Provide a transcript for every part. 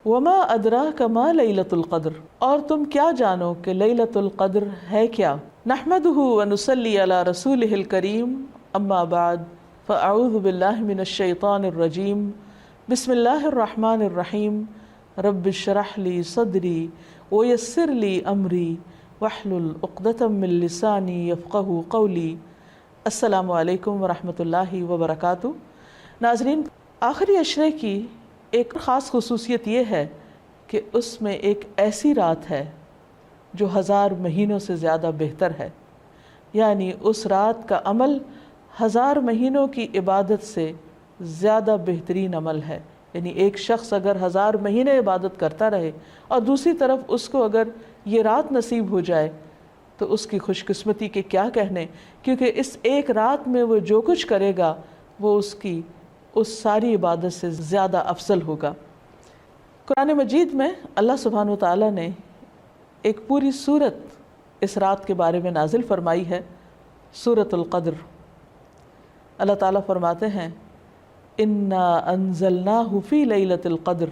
وما ادراک ما لیلۃ القدر، اور تم کیا جانو کہ لیلۃ القدر ہے کیا۔ نحمدہ ونصلی علی رسولہ الکریم، اما بعد فاعوذ باللہ من الشیطان الرجیم، بسم اللہ الرحمن الرحیم، رب اشرح لی صدری ویسر لی امری واحلل عقدۃ من لسانی یفقہوا قولی۔ السلام علیکم ورحمۃ اللہ وبرکاتہ۔ ناظرین، آخری عشرے کی ایک خاص خصوصیت یہ ہے کہ اس میں ایک ایسی رات ہے جو 1000 مہینوں سے زیادہ بہتر ہے، یعنی اس رات کا عمل 1000 مہینوں کی عبادت سے زیادہ بہترین عمل ہے۔ یعنی ایک شخص اگر 1000 مہینے عبادت کرتا رہے اور دوسری طرف اس کو اگر یہ رات نصیب ہو جائے تو اس کی خوش قسمتی کے کیا کہنے، کیونکہ اس ایک رات میں وہ جو کچھ کرے گا وہ اس کی اس ساری عبادت سے زیادہ افضل ہوگا۔ قرآن مجید میں اللہ سبحانہ وتعالیٰ نے ایک پوری سورت اس رات کے بارے میں نازل فرمائی ہے، سورۃ القدر۔ اللہ تعالیٰ فرماتے ہیں انا انزلناہ فی لیلۃ القدر،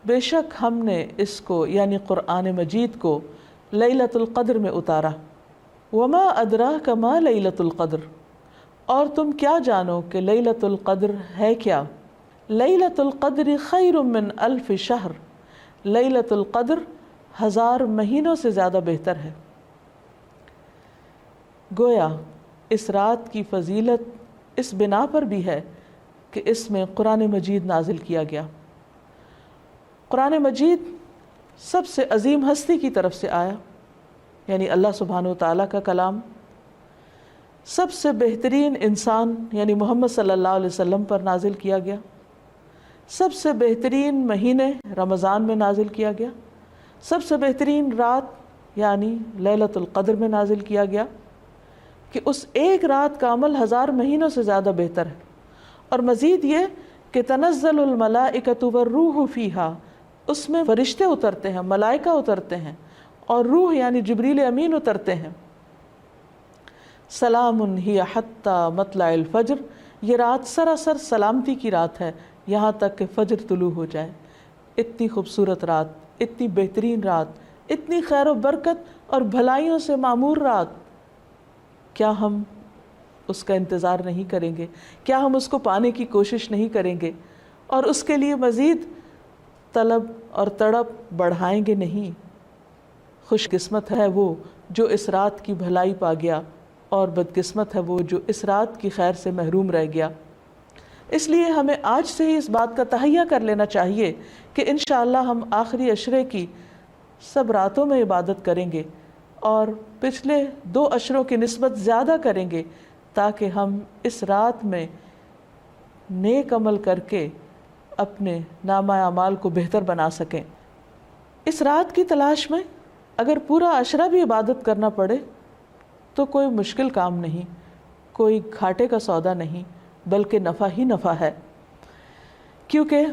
بے شک ہم نے اس کو یعنی قرآن مجید کو لیلۃ القدر میں اتارا۔ وما ادراک ما لیلۃ القدر، اور تم کیا جانو کہ لیلۃ القدر ہے کیا۔ لیلۃ القدر خیر من الف شہر، لیلۃ القدر 1000 مہینوں سے زیادہ بہتر ہے۔ گویا اس رات کی فضیلت اس بنا پر بھی ہے کہ اس میں قرآن مجید نازل کیا گیا۔ قرآن مجید سب سے عظیم ہستی کی طرف سے آیا، یعنی اللہ سبحانہ وتعالیٰ کا کلام، سب سے بہترین انسان یعنی محمد صلی اللہ علیہ وسلم پر نازل کیا گیا، سب سے بہترین مہینے رمضان میں نازل کیا گیا، سب سے بہترین رات یعنی لیلۃ القدر میں نازل کیا گیا، کہ اس ایک رات کا عمل 1000 مہینوں سے زیادہ بہتر ہے۔ اور مزید یہ کہ تنزل الملائکۃ والروح فیہا، اس میں فرشتے اترتے ہیں، ملائکہ اترتے ہیں، اور روح یعنی جبریل امین اترتے ہیں۔ سلام ہی حتی مطلع الفجر، یہ رات سراسر سلامتی کی رات ہے یہاں تک کہ فجر طلوع ہو جائے۔ اتنی خوبصورت رات، اتنی بہترین رات، اتنی خیر و برکت اور بھلائیوں سے معمور رات، کیا ہم اس کا انتظار نہیں کریں گے؟ کیا ہم اس کو پانے کی کوشش نہیں کریں گے اور اس کے لیے مزید طلب اور تڑپ بڑھائیں گے نہیں؟ خوش قسمت ہے وہ جو اس رات کی بھلائی پا گیا، اور بدقسمت ہے وہ جو اس رات کی خیر سے محروم رہ گیا۔ اس لیے ہمیں آج سے ہی اس بات کا تہیہ کر لینا چاہیے کہ انشاءاللہ ہم آخری عشرے کی سب راتوں میں عبادت کریں گے اور پچھلے 2 عشروں کی نسبت زیادہ کریں گے، تاکہ ہم اس رات میں نیک عمل کر کے اپنے نامہ اعمال کو بہتر بنا سکیں۔ اس رات کی تلاش میں اگر پورا عشرہ بھی عبادت کرنا پڑے تو کوئی مشکل کام نہیں، کوئی گھاٹے کا سودا نہیں، بلکہ نفع ہی نفع ہے، کیونکہ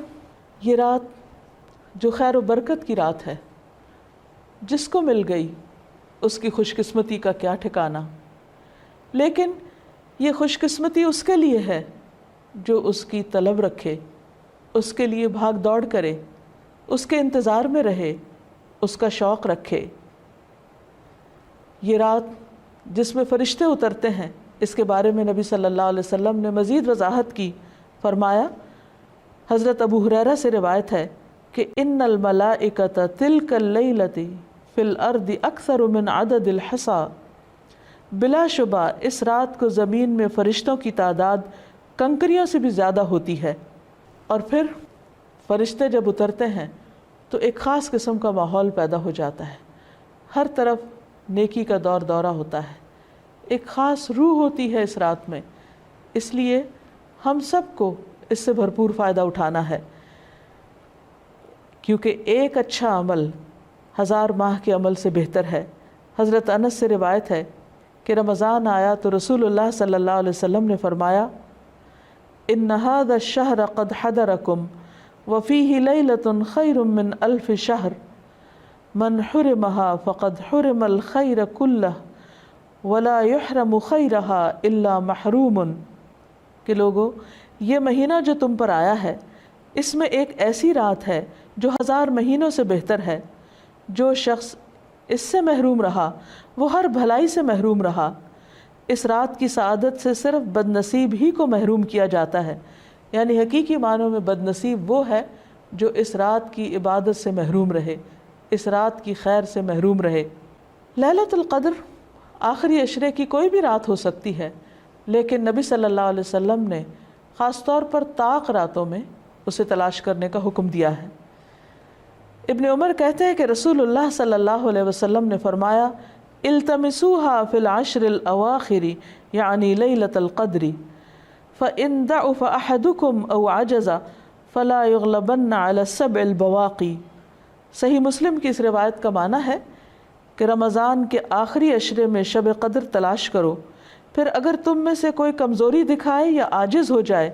یہ رات جو خیر و برکت کی رات ہے، جس کو مل گئی اس کی خوش قسمتی کا کیا ٹھکانہ۔ لیکن یہ خوش قسمتی اس کے لیے ہے جو اس کی طلب رکھے، اس کے لیے بھاگ دوڑ کرے، اس کے انتظار میں رہے، اس کا شوق رکھے۔ یہ رات جس میں فرشتے اترتے ہیں، اس کے بارے میں نبی صلی اللہ علیہ وسلم نے مزید وضاحت کی، فرمایا، حضرت ابو ہریرہ سے روایت ہے کہ ان الملائکۃ تلک اللیلۃ فی الارض اکثر من عدد الحصی، بلا شبہ اس رات کو زمین میں فرشتوں کی تعداد کنکریوں سے بھی زیادہ ہوتی ہے۔ اور پھر فرشتے جب اترتے ہیں تو ایک خاص قسم کا ماحول پیدا ہو جاتا ہے، ہر طرف نیکی کا دور دورہ ہوتا ہے، ایک خاص روح ہوتی ہے اس رات میں۔ اس لیے ہم سب کو اس سے بھرپور فائدہ اٹھانا ہے، کیونکہ ایک اچھا عمل 1000 ماہ کے عمل سے بہتر ہے۔ حضرت انس سے روایت ہے کہ رمضان آیا تو رسول اللہ صلی اللہ علیہ وسلم نے فرمایا، ان هذا الشهر قد حضركم وفيه ليلة خير من 1000 شهر من حرمها فقد حرم الخير كله ولا يحرم خيرها الا محروم، کہ لوگو یہ مہینہ جو تم پر آیا ہے اس میں ایک ایسی رات ہے جو 1000 مہینوں سے بہتر ہے۔ جو شخص اس سے محروم رہا وہ ہر بھلائی سے محروم رہا۔ اس رات کی سعادت سے صرف بد نصیب ہی کو محروم کیا جاتا ہے، یعنی حقیقی معنوں میں بد نصیب وہ ہے جو اس رات کی عبادت سے محروم رہے، اس رات کی خیر سے محروم رہے۔ لیلۃ القدر آخری عشرے کی کوئی بھی رات ہو سکتی ہے، لیکن نبی صلی اللہ علیہ وسلم نے خاص طور پر طاق راتوں میں اسے تلاش کرنے کا حکم دیا ہے۔ ابن عمر کہتے ہیں کہ رسول اللہ صلی اللہ علیہ وسلم نے فرمایا، التمسوها فی العشر الاواخر یعنی لیلۃ القدر فإن ضعف أحدكم أو عجز فلا يغلبن على السبع البواقی۔ صحیح مسلم کی اس روایت کا معنی ہے کہ رمضان کے آخری عشرے میں شب قدر تلاش کرو، پھر اگر تم میں سے کوئی کمزوری دکھائے یا عاجز ہو جائے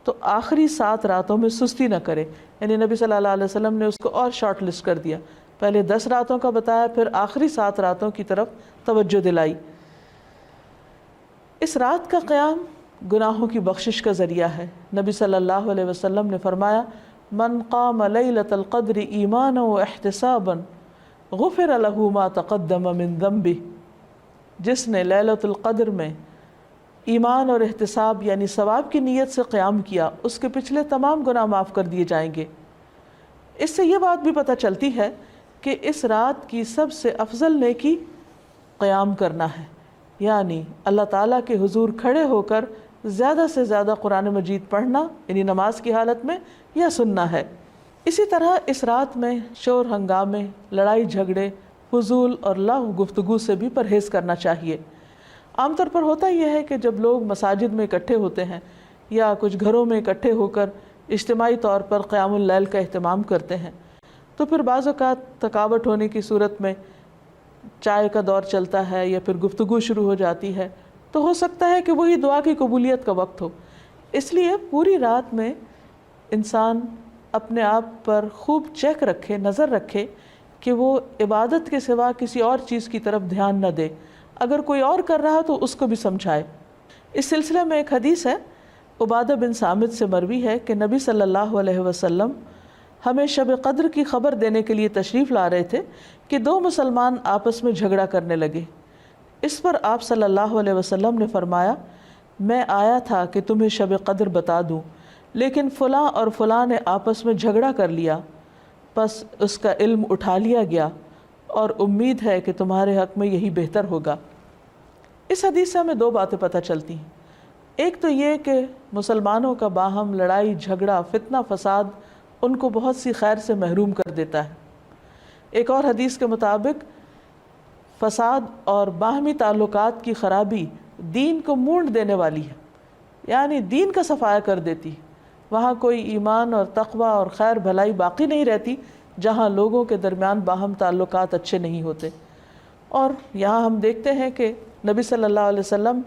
تو آخری 7 راتوں میں سستی نہ کرے۔ یعنی نبی صلی اللہ علیہ وسلم نے اس کو اور شارٹ لسٹ کر دیا، پہلے 10 راتوں کا بتایا، پھر آخری 7 راتوں کی طرف توجہ دلائی۔ اس رات کا قیام گناہوں کی بخشش کا ذریعہ ہے۔ نبی صلی اللہ علیہ وسلم نے فرمایا، من قام لیلۃ القدر ایمانا واحتسابا غفر له ما تقدم من ذنبہ۔ جس نے لیلۃ القدر میں ایمان اور احتساب یعنی ثواب کی نیت سے قیام کیا، اس کے پچھلے تمام گناہ معاف کر دیے جائیں گے۔ اس سے یہ بات بھی پتہ چلتی ہے کہ اس رات کی سب سے افضل نیکی قیام کرنا ہے، یعنی اللہ تعالیٰ کے حضور کھڑے ہو کر زیادہ سے زیادہ قرآن مجید پڑھنا، یعنی نماز کی حالت میں، یا سننا ہے۔ اسی طرح اس رات میں شور ہنگامے، لڑائی جھگڑے، فضول اور لغو گفتگو سے بھی پرہیز کرنا چاہیے۔ عام طور پر ہوتا یہ ہے کہ جب لوگ مساجد میں اکٹھے ہوتے ہیں یا کچھ گھروں میں اکٹھے ہو کر اجتماعی طور پر قیام اللیل کا اہتمام کرتے ہیں تو پھر بعض اوقات تھکاوٹ ہونے کی صورت میں چائے کا دور چلتا ہے یا پھر گفتگو شروع ہو جاتی ہے، تو ہو سکتا ہے کہ وہی دعا کی قبولیت کا وقت ہو۔ اس لیے پوری رات میں انسان اپنے آپ پر خوب چیک رکھے، نظر رکھے کہ وہ عبادت کے سوا کسی اور چیز کی طرف دھیان نہ دے، اگر کوئی اور کر رہا تو اس کو بھی سمجھائے۔ اس سلسلے میں ایک حدیث ہے، عبادہ بن صامت سے مروی ہے کہ نبی صلی اللہ علیہ وسلم ہمیں شب قدر کی خبر دینے کے لیے تشریف لا رہے تھے کہ 2 مسلمان آپس میں جھگڑا کرنے لگے۔ اس پر آپ صلی اللہ علیہ وسلم نے فرمایا، میں آیا تھا کہ تمہیں شب قدر بتا دوں، لیکن فلاں اور فلاں نے آپس میں جھگڑا کر لیا، پس اس کا علم اٹھا لیا گیا اور امید ہے کہ تمہارے حق میں یہی بہتر ہوگا۔ اس حدیث سے ہمیں 2 باتیں پتہ چلتی ہیں۔ ایک تو یہ کہ مسلمانوں کا باہم لڑائی جھگڑا، فتنہ فساد ان کو بہت سی خیر سے محروم کر دیتا ہے۔ ایک اور حدیث کے مطابق فساد اور باہمی تعلقات کی خرابی دین کو مونڈ دینے والی ہے، یعنی دین کا صفایا کر دیتی۔ وہاں کوئی ایمان اور تقوی اور خیر بھلائی باقی نہیں رہتی جہاں لوگوں کے درمیان باہم تعلقات اچھے نہیں ہوتے۔ اور یہاں ہم دیکھتے ہیں کہ نبی صلی اللہ علیہ وسلم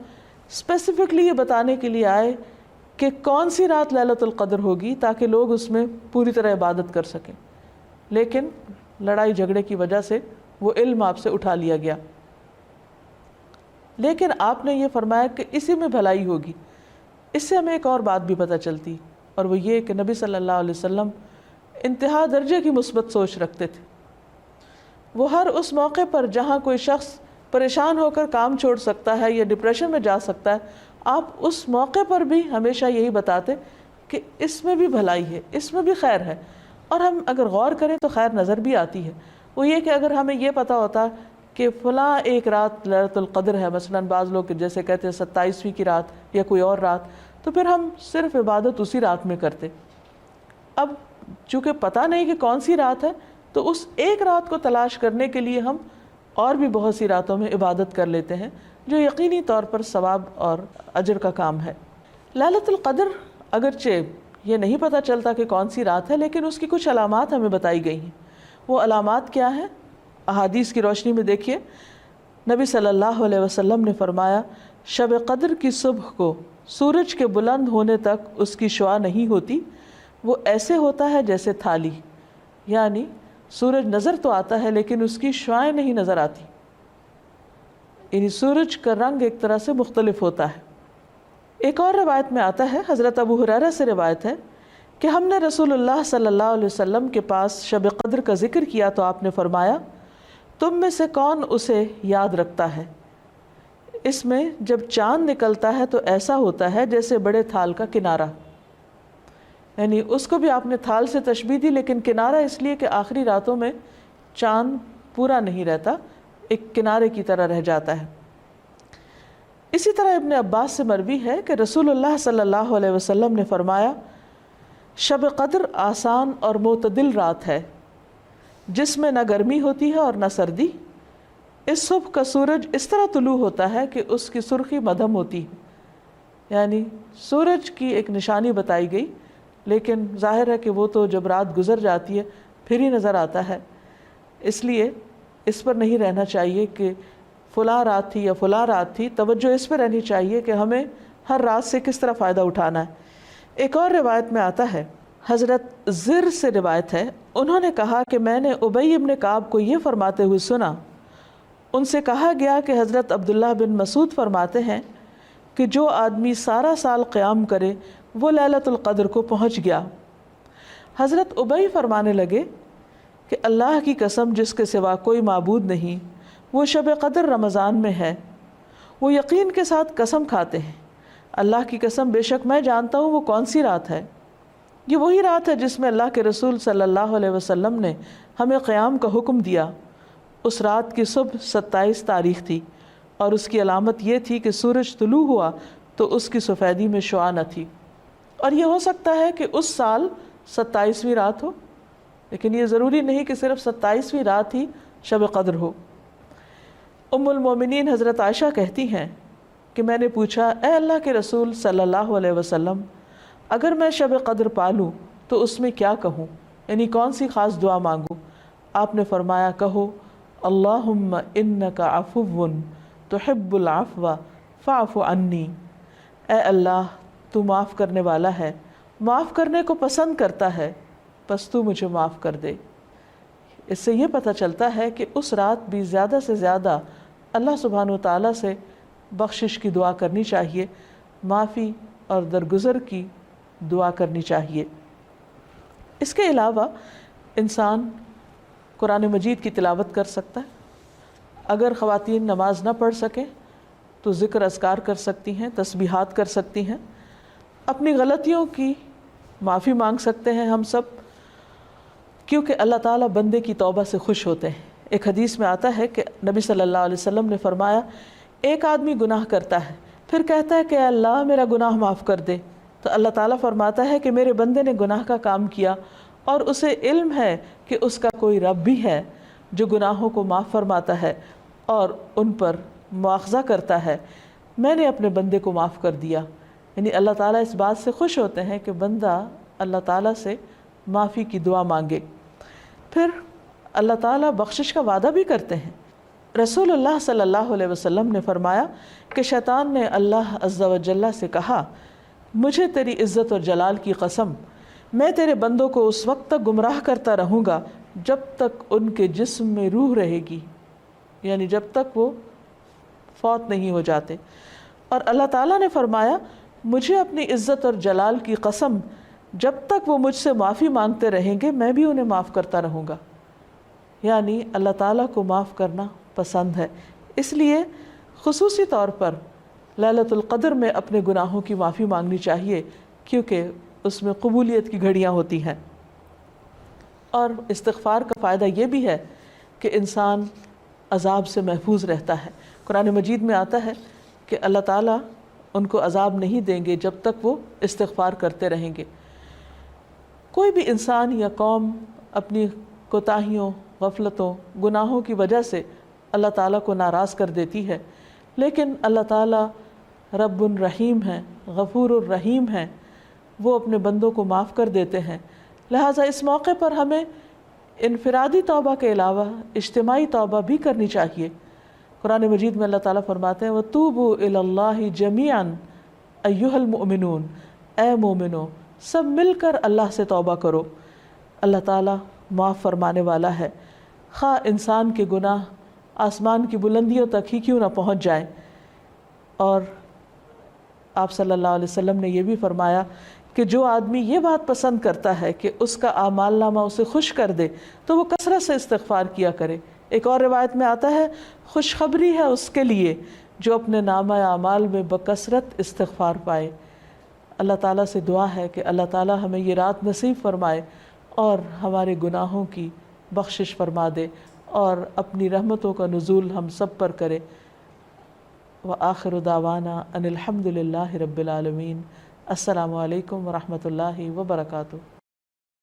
اسپیسیفکلی یہ بتانے کے لیے آئے کہ کون سی رات لیلۃ القدر ہوگی تاکہ لوگ اس میں پوری طرح عبادت کر سکیں، لیکن لڑائی جھگڑے کی وجہ سے وہ علم آپ سے اٹھا لیا گیا۔ لیکن آپ نے یہ فرمایا کہ اسی میں بھلائی ہوگی۔ اس سے ہمیں ایک اور بات بھی پتہ چلتی، اور وہ یہ کہ نبی صلی اللہ علیہ وسلم انتہا درجے کی مثبت سوچ رکھتے تھے۔ وہ ہر اس موقع پر جہاں کوئی شخص پریشان ہو کر کام چھوڑ سکتا ہے یا ڈپریشن میں جا سکتا ہے، آپ اس موقع پر بھی ہمیشہ یہی بتاتے کہ اس میں بھی بھلائی ہے، اس میں بھی خیر ہے۔ اور ہم اگر غور کریں تو خیر نظر بھی آتی ہے۔ وہ یہ کہ اگر ہمیں یہ پتہ ہوتا کہ فلاں ایک رات لیلۃ القدر ہے، مثلاً بعض لوگ جیسے کہتے ہیں 27ویں کی رات یا کوئی اور رات، تو پھر ہم صرف عبادت اسی رات میں کرتے۔ اب چونکہ پتہ نہیں کہ کون سی رات ہے، تو اس ایک رات کو تلاش کرنے کے لیے ہم اور بھی بہت سی راتوں میں عبادت کر لیتے ہیں، جو یقینی طور پر ثواب اور اجر کا کام ہے۔ لیلۃ القدر اگرچہ یہ نہیں پتہ چلتا کہ کون سی رات ہے، لیکن اس کی کچھ علامات ہمیں بتائی گئی ہیں۔ وہ علامات کیا ہیں؟ احادیث کی روشنی میں دیکھیے، نبی صلی اللہ علیہ وسلم نے فرمایا، شب قدر کی صبح کو سورج کے بلند ہونے تک اس کی شعاع نہیں ہوتی، وہ ایسے ہوتا ہے جیسے تھالی، یعنی سورج نظر تو آتا ہے لیکن اس کی شعاعیں نہیں نظر آتی، یعنی سورج کا رنگ ایک طرح سے مختلف ہوتا ہے۔ ایک اور روایت میں آتا ہے، حضرت ابو ہریرہ سے روایت ہے کہ ہم نے رسول اللہ صلی اللہ علیہ وسلم کے پاس شب قدر کا ذکر کیا تو آپ نے فرمایا تم میں سے کون اسے یاد رکھتا ہے؟ اس میں جب چاند نکلتا ہے تو ایسا ہوتا ہے جیسے بڑے تھال کا کنارہ، یعنی اس کو بھی آپ نے تھال سے تشبیہ دی، لیکن کنارہ اس لیے کہ آخری راتوں میں چاند پورا نہیں رہتا، ایک کنارے کی طرح رہ جاتا ہے۔ اسی طرح ابن عباس سے مروی ہے کہ رسول اللہ صلی اللہ علیہ وسلم نے فرمایا شب قدر آسان اور معتدل رات ہے جس میں نہ گرمی ہوتی ہے اور نہ سردی۔ اس صبح کا سورج اس طرح طلوع ہوتا ہے کہ اس کی سرخی مدھم ہوتی ہے، یعنی سورج کی ایک نشانی بتائی گئی، لیکن ظاہر ہے کہ وہ تو جب رات گزر جاتی ہے پھر ہی نظر آتا ہے، اس لیے اس پر نہیں رہنا چاہیے کہ فلاں رات تھی یا فلاں رات تھی، توجہ اس پہ رہنی چاہیے کہ ہمیں ہر رات سے کس طرح فائدہ اٹھانا ہے۔ ایک اور روایت میں آتا ہے، حضرت زر سے روایت ہے، انہوں نے کہا کہ میں نے ابی ابن کعب کو یہ فرماتے ہوئے سنا، ان سے کہا گیا کہ حضرت عبداللہ بن مسعود فرماتے ہیں کہ جو آدمی سارا سال قیام کرے وہ لیلۃ القدر کو پہنچ گیا۔ حضرت ابی فرمانے لگے کہ اللہ کی قسم جس کے سوا کوئی معبود نہیں، وہ شب قدر رمضان میں ہے۔ وہ یقین کے ساتھ قسم کھاتے ہیں، اللہ کی قسم بے شک میں جانتا ہوں وہ کون سی رات ہے۔ یہ وہی رات ہے جس میں اللہ کے رسول صلی اللہ علیہ وسلم نے ہمیں قیام کا حکم دیا۔ اس رات کی صبح 27 تاریخ تھی اور اس کی علامت یہ تھی کہ سورج طلوع ہوا تو اس کی سفیدی میں شعاع نہ تھی، اور یہ ہو سکتا ہے کہ اس سال 27ویں رات ہو، لیکن یہ ضروری نہیں کہ صرف 27ویں رات ہی شب قدر ہو۔ ام المومنین حضرت عائشہ کہتی ہیں کہ میں نے پوچھا اے اللہ کے رسول صلی اللہ علیہ وسلم، اگر میں شب قدر پالوں تو اس میں کیا کہوں، یعنی کون سی خاص دعا مانگوں؟ آپ نے فرمایا کہو اللہم انک عفو تحب العفو فاعف عنی، اے اللہ تو معاف کرنے والا ہے، معاف کرنے کو پسند کرتا ہے، پس تو مجھے معاف کر دے۔ اس سے یہ پتہ چلتا ہے کہ اس رات بھی زیادہ سے زیادہ اللہ سبحانہ وتعالیٰ سے بخشش کی دعا کرنی چاہیے، معافی اور درگزر کی دعا کرنی چاہیے۔ اس کے علاوہ انسان قرآن مجید کی تلاوت کر سکتا ہے، اگر خواتین نماز نہ پڑھ سکیں تو ذکر اذکار کر سکتی ہیں، تسبیحات کر سکتی ہیں، اپنی غلطیوں کی معافی مانگ سکتے ہیں ہم سب، کیونکہ اللہ تعالیٰ بندے کی توبہ سے خوش ہوتے ہیں۔ ایک حدیث میں آتا ہے کہ نبی صلی اللہ علیہ وسلم نے فرمایا ایک آدمی گناہ کرتا ہے پھر کہتا ہے کہ اے اللہ میرا گناہ معاف کر دے، تو اللہ تعالیٰ فرماتا ہے کہ میرے بندے نے گناہ کا کام کیا اور اسے علم ہے کہ اس کا کوئی رب بھی ہے جو گناہوں کو معاف فرماتا ہے اور ان پر مواخذہ کرتا ہے، میں نے اپنے بندے کو معاف کر دیا۔ یعنی اللہ تعالیٰ اس بات سے خوش ہوتے ہیں کہ بندہ اللہ تعالیٰ سے معافی کی دعا مانگے۔ پھر اللہ تعالیٰ بخشش کا وعدہ بھی کرتے ہیں۔ رسول اللہ صلی اللہ علیہ وسلم نے فرمایا کہ شیطان نے اللہ عز و جل سے کہا مجھے تیری عزت اور جلال کی قسم، میں تیرے بندوں کو اس وقت تک گمراہ کرتا رہوں گا جب تک ان کے جسم میں روح رہے گی، یعنی جب تک وہ فوت نہیں ہو جاتے۔ اور اللہ تعالیٰ نے فرمایا مجھے اپنی عزت اور جلال کی قسم جب تک وہ مجھ سے معافی مانگتے رہیں گے میں بھی انہیں معاف کرتا رہوں گا۔ یعنی اللہ تعالیٰ کو معاف کرنا پسند ہے، اس لیے خصوصی طور پر لیلۃ القدر میں اپنے گناہوں کی معافی مانگنی چاہیے، کیونکہ اس میں قبولیت کی گھڑیاں ہوتی ہیں۔ اور استغفار کا فائدہ یہ بھی ہے کہ انسان عذاب سے محفوظ رہتا ہے۔ قرآن مجید میں آتا ہے کہ اللہ تعالیٰ ان کو عذاب نہیں دیں گے جب تک وہ استغفار کرتے رہیں گے۔ کوئی بھی انسان یا قوم اپنی کوتاہیوں، غفلتوں، گناہوں کی وجہ سے اللہ تعالیٰ کو ناراض کر دیتی ہے، لیکن اللہ تعالیٰ رب الرحیم ہیں، غفور الرحیم ہیں، وہ اپنے بندوں کو معاف کر دیتے ہیں۔ لہٰذا اس موقع پر ہمیں انفرادی توبہ کے علاوہ اجتماعی توبہ بھی کرنی چاہیے۔ قرآن مجید میں اللہ تعالیٰ فرماتے ہیں وَتُوبُوا إِلَى اللَّهِ جَمِيعًا أَيُّهَا الْمُؤْمِنُونَ، اے مومنو سب مل کر اللہ سے توبہ کرو، اللہ تعالیٰ معاف فرمانے والا ہے، خواہ انسان کے گناہ آسمان کی بلندیوں تک ہی کیوں نہ پہنچ جائیں۔ اور آپ صلی اللہ علیہ وسلم نے یہ بھی فرمایا کہ جو آدمی یہ بات پسند کرتا ہے کہ اس کا اعمال نامہ اسے خوش کر دے تو وہ کثرت سے استغفار کیا کرے۔ ایک اور روایت میں آتا ہے خوشخبری ہے اس کے لیے جو اپنے نامہ اعمال میں بکثرت استغفار پائے۔ اللہ تعالیٰ سے دعا ہے کہ اللہ تعالیٰ ہمیں یہ رات نصیب فرمائے اور ہمارے گناہوں کی بخشش فرما دے اور اپنی رحمتوں کا نزول ہم سب پر کرے۔ وآخر دعوانا ان الحمد للہ رب العالمین۔ السلام علیکم ورحمۃ اللہ وبرکاتہ۔